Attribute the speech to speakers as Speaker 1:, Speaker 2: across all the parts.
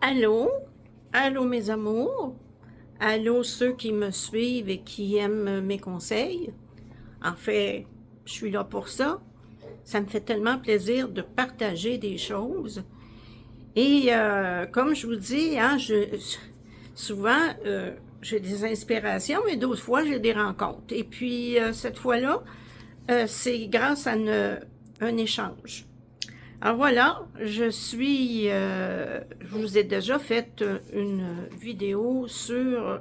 Speaker 1: Allô? Allô mes amours? Allô ceux qui me suivent et qui aiment mes conseils? En fait, je suis là pour ça. Ça me fait tellement plaisir de partager des choses. Et comme je vous dis, hein, souvent, j'ai des inspirations, mais d'autres fois, j'ai des rencontres. Et puis, cette fois-là, c'est grâce à un échange. Alors voilà, je vous ai déjà fait une vidéo sur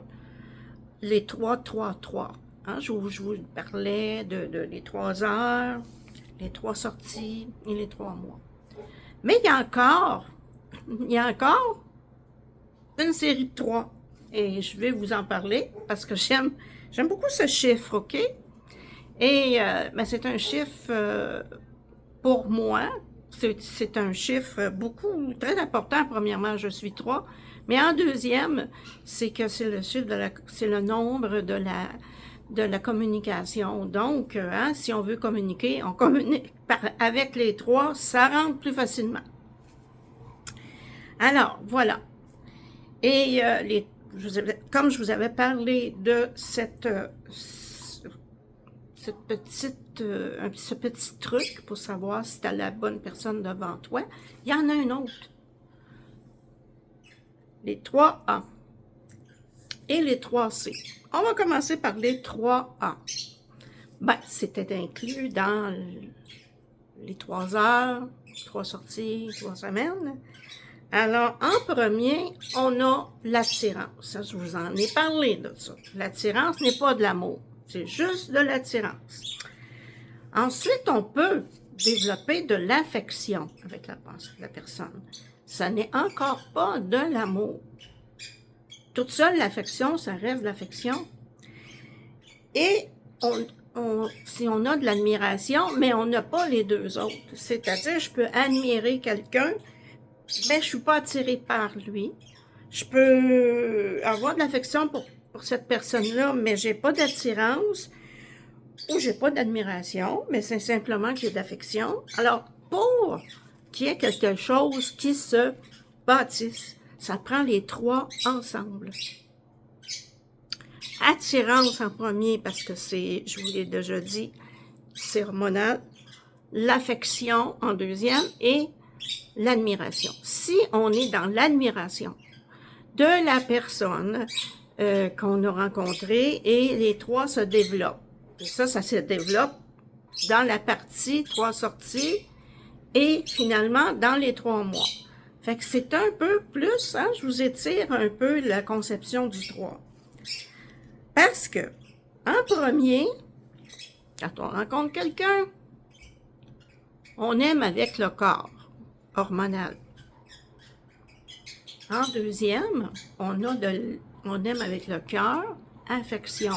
Speaker 1: les 3-3-3. Hein, je vous parlais de les 3 heures, les 3 sorties et les 3 mois. Mais il y a encore une série de 3. Et je vais vous en parler parce que j'aime beaucoup ce chiffre, OK? Et ben c'est un chiffre pour moi, c'est un chiffre beaucoup, très important. Premièrement, je suis 3. Mais en deuxième, c'est que c'est le chiffre c'est le nombre de la communication. Donc, hein, si on veut communiquer, on communique avec les 3, ça rentre plus facilement. Alors, voilà. Et comme je vous avais parlé de ce petit truc pour savoir si tu as la bonne personne devant toi, il y en a un autre. Les 3A et les 3C. On va commencer par les 3A. Ben, c'était inclus dans les 3 heures, 3 sorties, 3 semaines. Alors, en premier, on a l'attirance. Je vous en ai parlé de ça. L'attirance n'est pas de l'amour, c'est juste de l'attirance. Ensuite, on peut développer de l'affection avec la personne. Ça n'est encore pas de l'amour. Toute seule, l'affection, ça reste de l'affection. Et si on a de l'admiration, mais on n'a pas les deux autres. C'est-à-dire, je peux admirer quelqu'un, mais je ne suis pas attirée par lui. Je peux avoir de l'affection pour cette personne-là, mais je n'ai pas d'attirance ou j'ai pas d'admiration, mais c'est simplement que j'ai d'affection. Alors, pour qu'il y ait quelque chose qui se bâtisse, ça prend les 3 ensemble. Attirance en premier, parce que c'est, je vous l'ai déjà dit, c'est hormonal. L'affection en deuxième et l'admiration. Si on est dans l'admiration de la personne qu'on a rencontrée et les 3 se développent, et ça se développe dans la partie 3 sorties et finalement dans les 3 mois. Fait que c'est un peu plus, hein, je vous étire un peu la conception du 3. Parce que, en premier, quand on rencontre quelqu'un, on aime avec le corps hormonal. En deuxième, on aime avec le cœur, affection.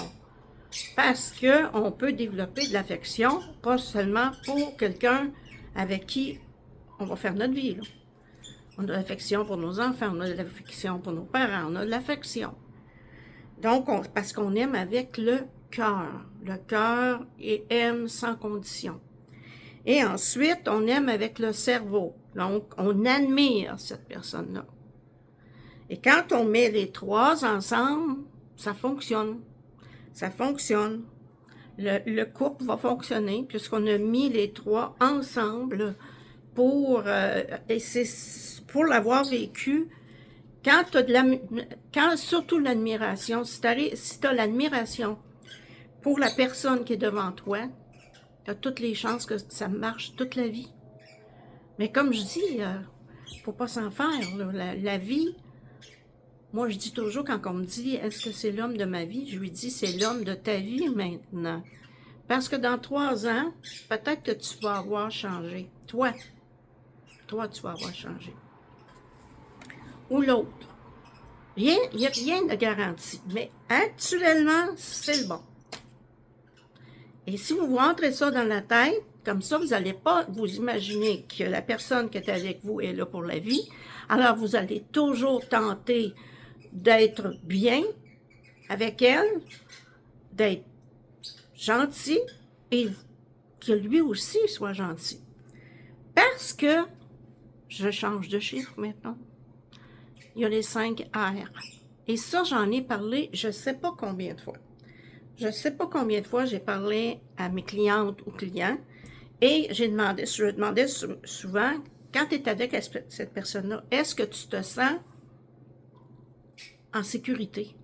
Speaker 1: Parce qu'on peut développer de l'affection, pas seulement pour quelqu'un avec qui on va faire notre vie. Là. On a de l'affection pour nos enfants, on a de l'affection pour nos parents, on a de l'affection. Donc, parce qu'on aime avec le cœur. Le cœur aime sans condition. Et ensuite, on aime avec le cerveau. Donc, on admire cette personne-là. Et quand on met les 3 ensemble, ça fonctionne. Ça fonctionne. Le couple va fonctionner puisqu'on a mis les 3 ensemble et c'est pour l'avoir vécu. Quand tu as surtout l'admiration, si tu as l'admiration pour la personne qui est devant toi, tu as toutes les chances que ça marche toute la vie. Mais comme je dis, faut pas s'en faire. Là. La vie, moi je dis toujours quand on me dit est-ce que c'est l'homme de ma vie, je lui dis c'est l'homme de ta vie maintenant. Parce que dans 3 ans, peut-être que tu vas avoir changé. Toi, tu vas avoir changé. Ou l'autre. Il n'y a rien de garanti. Mais actuellement, c'est le bon. Et si vous rentrez ça dans la tête, comme ça, vous n'allez pas vous imaginer que la personne qui est avec vous est là pour la vie. Alors, vous allez toujours tenter d'être bien avec elle, d'être gentil et que lui aussi soit gentil. Parce que je change de chiffre maintenant. il y a les 5 R. Et ça, j'en ai parlé je ne sais pas combien de fois. Je ne sais pas combien de fois j'ai parlé à mes clientes ou clients et je demandais souvent, quand tu es avec cette personne-là, est-ce que tu te sens en sécurité?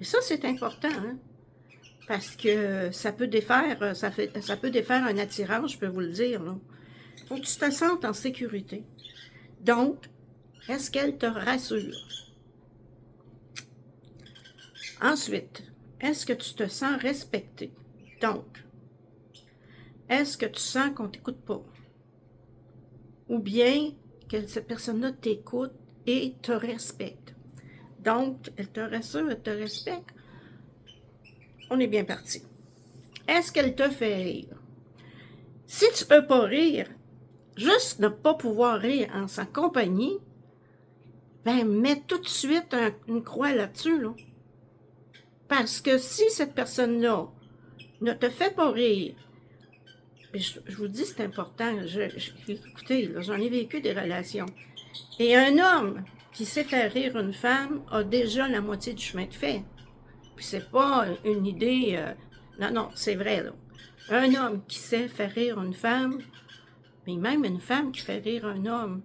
Speaker 1: Et ça, c'est important, hein? Parce que ça peut défaire, ça peut défaire un attirance, je peux vous le dire. Il faut que tu te sentes en sécurité. Donc, est-ce qu'elle te rassure? Ensuite, est-ce que tu te sens respecté? Donc, est-ce que tu sens qu'on ne t'écoute pas? Ou bien que cette personne-là t'écoute et te respecte? Donc, elle te rassure, elle te respecte. On est bien parti. Est-ce qu'elle te fait rire? Si tu ne peux pas rire, juste ne pas pouvoir rire en sa compagnie, ben mets tout de suite une croix là-dessus, là. Parce que si cette personne-là ne te fait pas rire, je vous dis, c'est important, écoutez, j'en ai vécu des relations, et un homme qui sait faire rire une femme a déjà la moitié du chemin de fait. Puis c'est pas une idée, non, non, c'est vrai, là. Un homme qui sait faire rire une femme, mais même une femme qui fait rire un homme,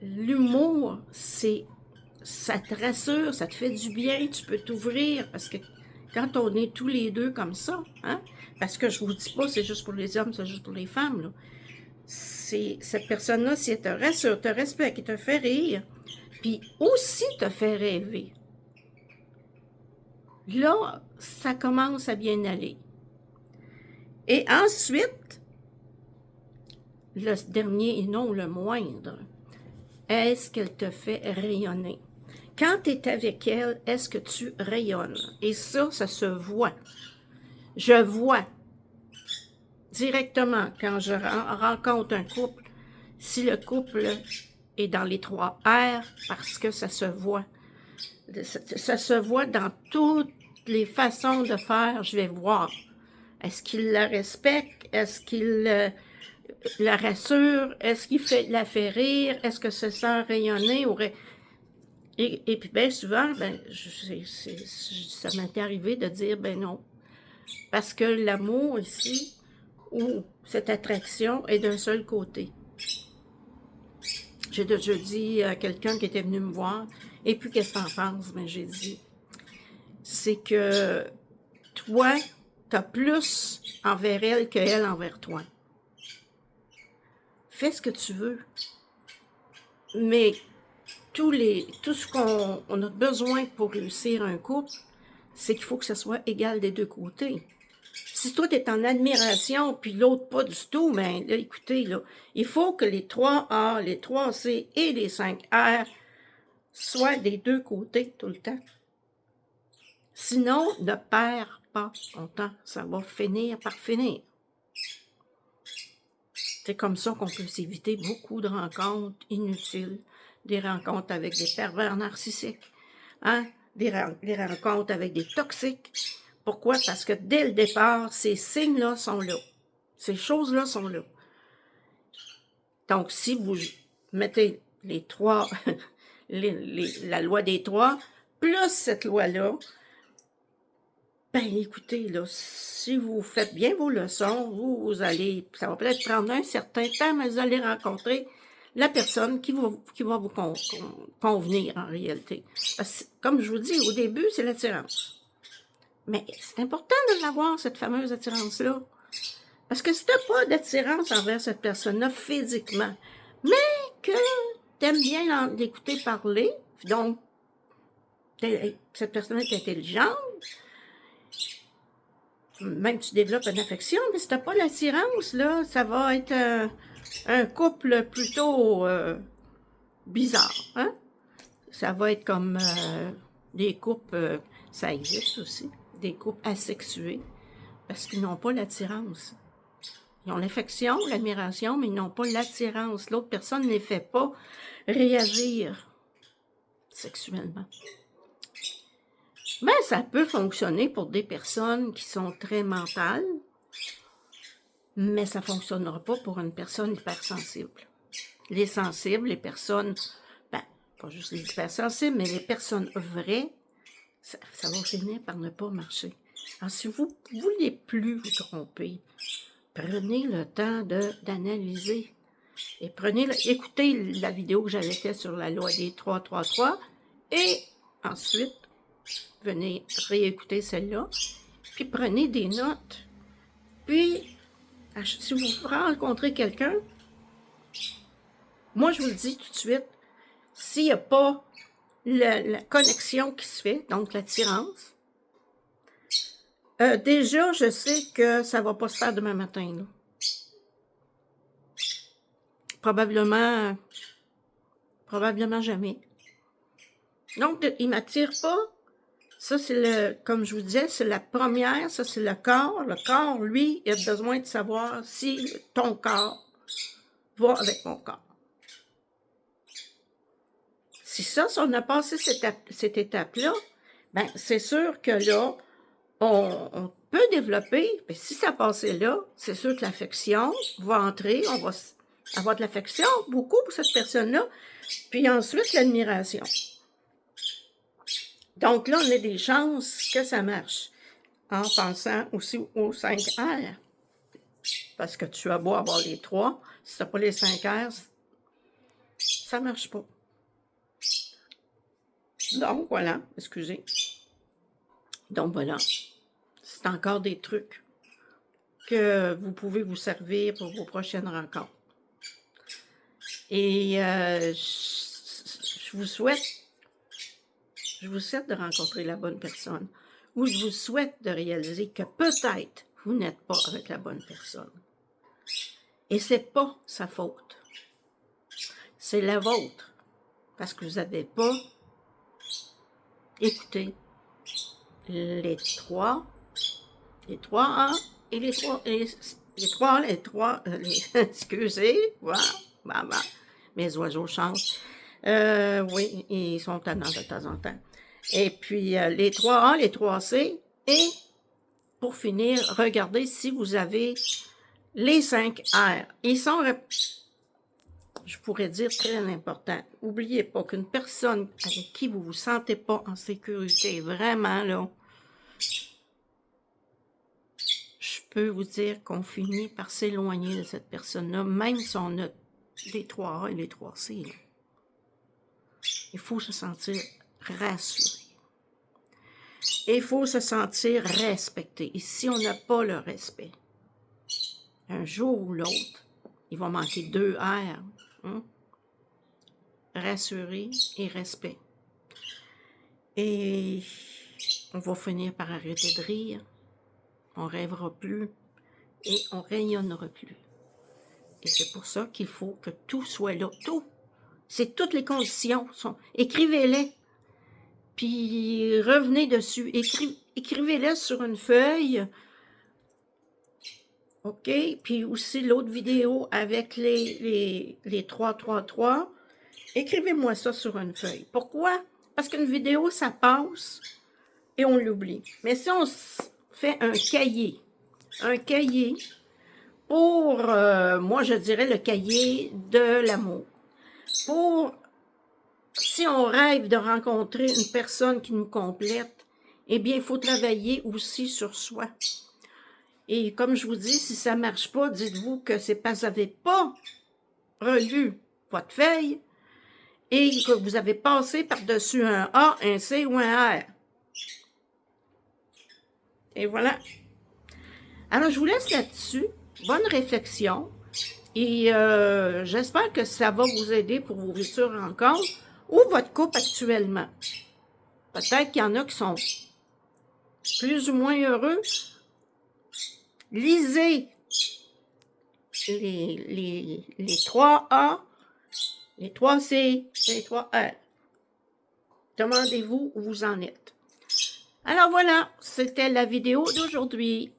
Speaker 1: l'humour, ça te rassure, ça te fait du bien, tu peux t'ouvrir, parce que quand on est tous les deux comme ça, hein, parce que je vous dis pas c'est juste pour les hommes, c'est juste pour les femmes, là. Cette personne-là, si elle te rassure, te respecte, te fait rire, puis aussi te fait rêver, là, ça commence à bien aller. Et ensuite, le dernier et non le moindre, est-ce qu'elle te fait rayonner? Quand tu es avec elle, est-ce que tu rayonnes? Et ça se voit. Je vois directement quand je rencontre un couple, si le couple est dans les 3 R, parce que ça se voit. Ça se voit dans toutes les façons de faire, je vais voir. Est-ce qu'il la respecte? Est-ce qu'il la rassure? Est-ce qu'il la fait rire? Est-ce que se sent rayonner? Et puis bien souvent, ça m'est arrivé de dire, ben non. Parce que l'amour ici, ou cette attraction, est d'un seul côté. J'ai déjà dit à quelqu'un qui était venu me voir, et puis qu'est-ce que t'en penses? Ben j'ai dit, c'est que toi, t'as plus envers elle qu'elle envers toi. Fais ce que tu veux. Mais tout ce qu'on a besoin pour réussir un couple, c'est qu'il faut que ce soit égal des deux côtés. Si toi, tu es en admiration, puis l'autre pas du tout, ben là, écoutez, là, il faut que les 3 A, les 3 C et les 5 R soient des deux côtés tout le temps. Sinon, ne perds pas ton temps. Ça va finir par finir. C'est comme ça qu'on peut s'éviter beaucoup de rencontres inutiles, des rencontres avec des pervers narcissiques, hein? des rencontres avec des toxiques. Pourquoi? Parce que dès le départ, ces signes-là sont là. Ces choses-là sont là. Donc, si vous mettez les 3, la loi des 3, plus cette loi-là, ben écoutez, là, si vous faites bien vos leçons, vous allez, ça va peut-être prendre un certain temps, mais vous allez rencontrer la personne qui va vous convenir en réalité. Parce que, comme je vous dis, au début, c'est l'attirance. Mais c'est important de l'avoir, cette fameuse attirance-là. Parce que si tu n'as pas d'attirance envers cette personne-là physiquement, mais que tu aimes bien l'écouter parler, donc cette personne est intelligente, même tu développes une affection, mais si tu n'as pas l'attirance, là, ça va être un couple plutôt bizarre. Hein? Ça va être comme des couples, ça existe aussi, des couples asexués, parce qu'ils n'ont pas l'attirance. Ils ont l'affection, l'admiration, mais ils n'ont pas l'attirance. L'autre personne ne les fait pas réagir sexuellement. Mais ça peut fonctionner pour des personnes qui sont très mentales, mais ça ne fonctionnera pas pour une personne hypersensible. Les sensibles, les personnes, ben, pas juste les hypersensibles, mais les personnes vraies, ça va finir par ne pas marcher. Alors, si vous ne voulez plus vous tromper, prenez le temps d'analyser. Et écoutez la vidéo que j'avais faite sur la loi des 3-3-3 et ensuite, venez réécouter celle-là, puis prenez des notes. Puis, si vous rencontrez quelqu'un, moi, je vous le dis tout de suite, s'il n'y a pas la connexion qui se fait, donc l'attirance, déjà, je sais que ça ne va pas se faire demain matin, là. Probablement jamais. Donc, il ne m'attire pas. Ça, c'est comme je vous disais, c'est la première, ça c'est le corps. Le corps, lui, il a besoin de savoir si ton corps va avec mon corps. Si on a passé cette étape-là, ben c'est sûr que là, on peut développer, mais si ça passait là, c'est sûr que l'affection va entrer, on va avoir de l'affection, beaucoup pour cette personne-là, puis ensuite l'admiration. Donc là, on a des chances que ça marche, en pensant aussi aux 5 R. Parce que tu as beau avoir les 3, si tu n'as pas les 5 R, ça ne marche pas. Donc voilà, excusez. Donc voilà, c'est encore des trucs que vous pouvez vous servir pour vos prochaines rencontres. Et je vous souhaite de rencontrer la bonne personne, ou je vous souhaite de réaliser que peut-être vous n'êtes pas avec la bonne personne. Et c'est pas sa faute. C'est la vôtre. Parce que vous n'avez pas écouté les 3 A et les 3, excusez, voilà, mes oiseaux chantent. Oui, ils sont tannants de temps en temps. Et puis, les 3 A, les 3 C, et pour finir, regardez si vous avez les 5 R. Ils sont, je pourrais dire, très importants. N'oubliez pas qu'une personne avec qui vous ne vous sentez pas en sécurité, vraiment, là, je peux vous dire qu'on finit par s'éloigner de cette personne-là, même si on a les 3 A et les 3 C. Là. Il faut se sentir rassuré. Il faut se sentir respecté. Et si on n'a pas le respect, un jour ou l'autre, il va manquer 2 R. Hein? Rassuré et respect. Et on va finir par arrêter de rire. On ne rêvera plus et on ne rayonnera plus. Et c'est pour ça qu'il faut que tout soit là. Tout. C'est toutes les conditions. Écrivez-les. Puis revenez dessus. Écrivez-les sur une feuille. OK? Puis aussi l'autre vidéo avec les 3-3-3. Écrivez-moi ça sur une feuille. Pourquoi? Parce qu'une vidéo, ça passe et on l'oublie. Mais si on fait un cahier pour, moi je dirais le cahier de l'amour. Si on rêve de rencontrer une personne qui nous complète, eh bien, il faut travailler aussi sur soi. Et comme je vous dis, si ça ne marche pas, dites-vous que c'est parce que vous n'avez pas relu votre feuille et que vous avez passé par-dessus un A, un C ou un R. Et voilà. Alors, je vous laisse là-dessus. Bonne réflexion. Et j'espère que ça va vous aider pour vos futures rencontres ou votre couple actuellement. Peut-être qu'il y en a qui sont plus ou moins heureux. Lisez les 3 A, les 3 C, les 3 R. Demandez-vous où vous en êtes. Alors voilà, c'était la vidéo d'aujourd'hui.